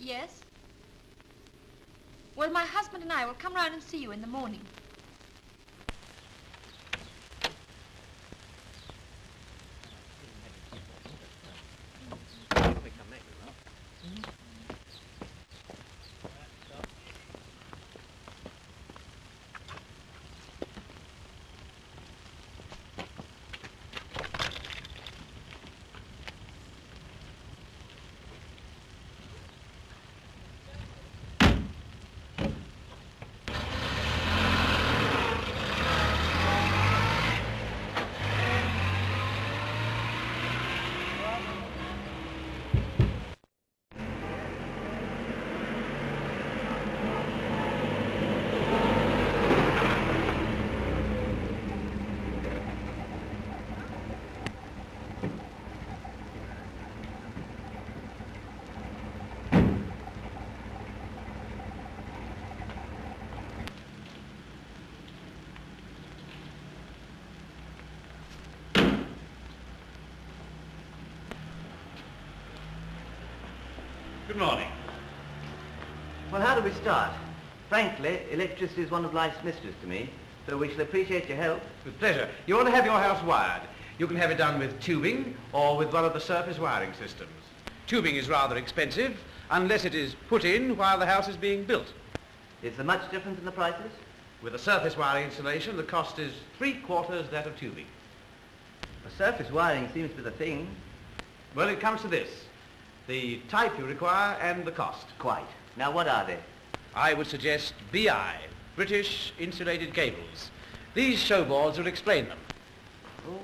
Yes? Well, my husband and I will come round and see you in the morning. Good morning. Well, how do we start? Frankly, electricity is one of life's mysteries to me, so we shall appreciate your help. With pleasure. You want to have your house wired. You can have it done with tubing or with one of the surface wiring systems. Tubing is rather expensive unless it is put in while the house is being built. Is there much difference in the prices? With a surface wiring installation, the cost is 3/4 that of tubing. The surface wiring seems to be the thing. Well, it comes to this. The type you require and the cost. Quite. Now, what are they? I would suggest BI, British Insulated Cables. These show boards will explain them. Oh.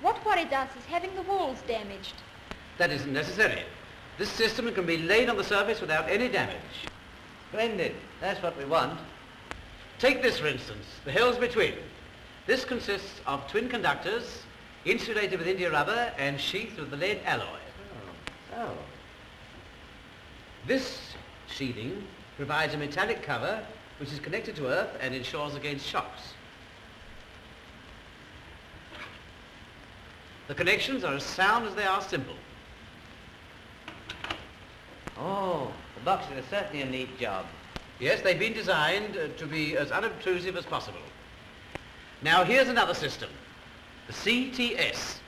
What worried us is having the walls damaged. That isn't necessary. This system can be laid on the surface without any damage. Splendid. That's what we want. Take this, for instance, the Hillsby Twin. This consists of twin conductors, insulated with India rubber and sheathed with the lead alloy. Oh. This sheathing provides a metallic cover which is connected to earth and ensures against shocks. The connections are as sound as they are simple. Oh, the boxes are certainly a neat job. Yes, they've been designed to be as unobtrusive as possible. Now here's another system, the CTS.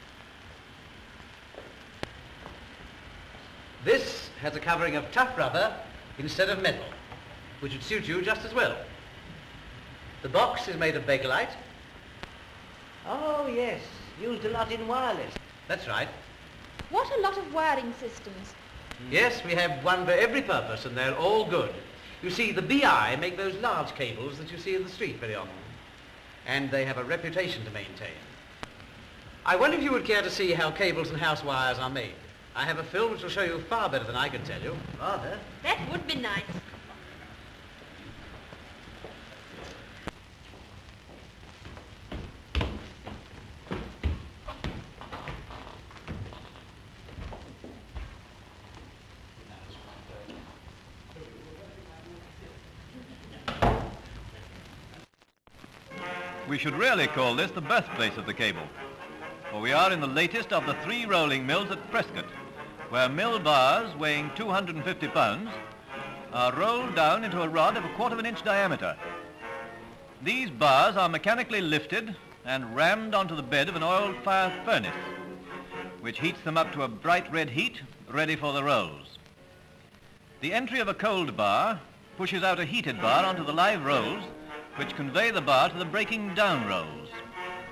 This has a covering of tough rubber instead of metal, which would suit you just as well. The box is made of bakelite. Oh, yes. Used a lot in wireless. That's right. What a lot of wiring systems. Yes, we have one for every purpose, and they're all good. You see, the BI make those large cables that you see in the street very often, and they have a reputation to maintain. I wonder if you would care to see how cables and house wires are made. I have a film which will show you far better than I can tell you. Rather. That would be nice. We should really call this the birthplace of the cable, for we are in the latest of the 3 rolling mills at Prescot, where mill bars weighing 250 pounds are rolled down into a rod of 1/4 inch diameter. These bars are mechanically lifted and rammed onto the bed of an oil fire furnace, which heats them up to a bright red heat, ready for the rolls. The entry of a cold bar pushes out a heated bar onto the live rolls, which convey the bar to the breaking down rolls,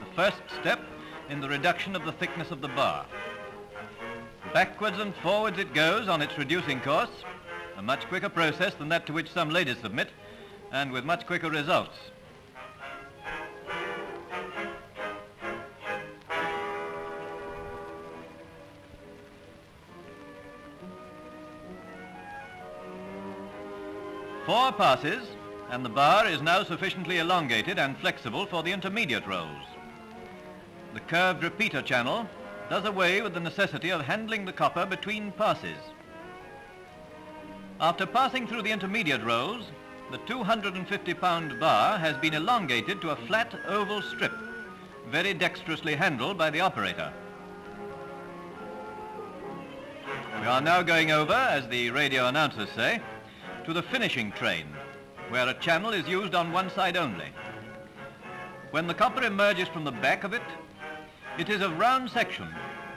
the first step in the reduction of the thickness of the bar. Backwards and forwards it goes on its reducing course, a much quicker process than that to which some ladies submit, and with much quicker results. Four passes, and the bar is now sufficiently elongated and flexible for the intermediate rolls. The curved repeater channel does away with the necessity of handling the copper between passes. After passing through the intermediate rolls, the 250-pound bar has been elongated to a flat oval strip, very dexterously handled by the operator. We are now going over, as the radio announcers say, to the finishing train, where a channel is used on one side only. When the copper emerges from the back of it, it is of round section,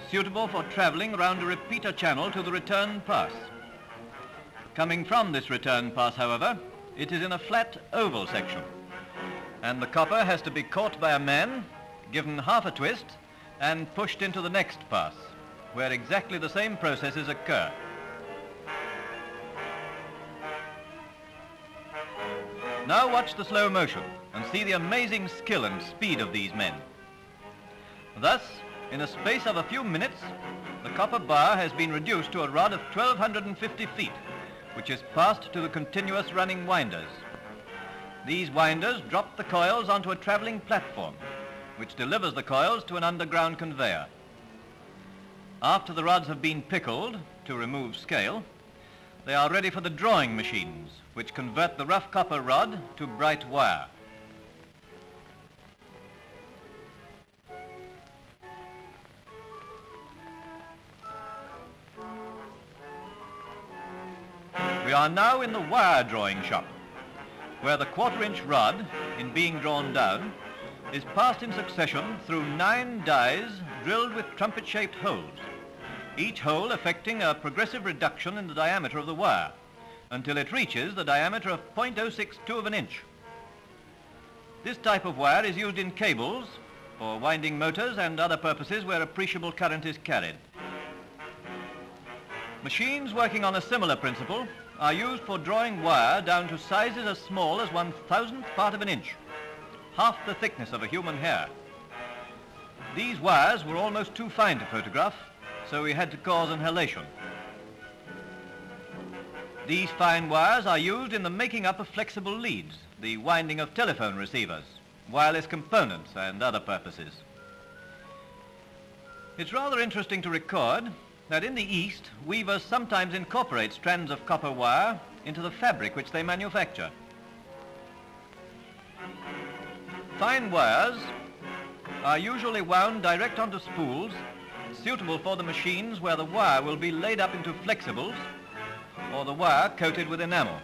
suitable for travelling round a repeater channel to the return pass. Coming from this return pass, however, it is in a flat oval section, and the copper has to be caught by a man, given half a twist, and pushed into the next pass, where exactly the same processes occur. Now watch the slow motion and see the amazing skill and speed of these men. Thus, in a space of a few minutes, the copper bar has been reduced to a rod of 1,250 feet, which is passed to the continuous running winders. These winders drop the coils onto a travelling platform, which delivers the coils to an underground conveyor. After the rods have been pickled to remove scale, they are ready for the drawing machines, which convert the rough copper rod to bright wire. We are now in the wire drawing shop, where the quarter-inch rod, in being drawn down, is passed in succession through 9 dies drilled with trumpet-shaped holes, each hole effecting a progressive reduction in the diameter of the wire until it reaches the diameter of 0.062 of an inch. This type of wire is used in cables, for winding motors and other purposes where appreciable current is carried. Machines working on a similar principle are used for drawing wire down to sizes as small as 1,000th part of an inch, half the thickness of a human hair. These wires were almost too fine to photograph, so we had to cause an halation. These fine wires are used in the making up of flexible leads, the winding of telephone receivers, wireless components and other purposes. It's rather interesting to record that in the East, weavers sometimes incorporate strands of copper wire into the fabric which they manufacture. Fine wires are usually wound direct onto spools suitable for the machines where the wire will be laid up into flexibles or the wire coated with enamel.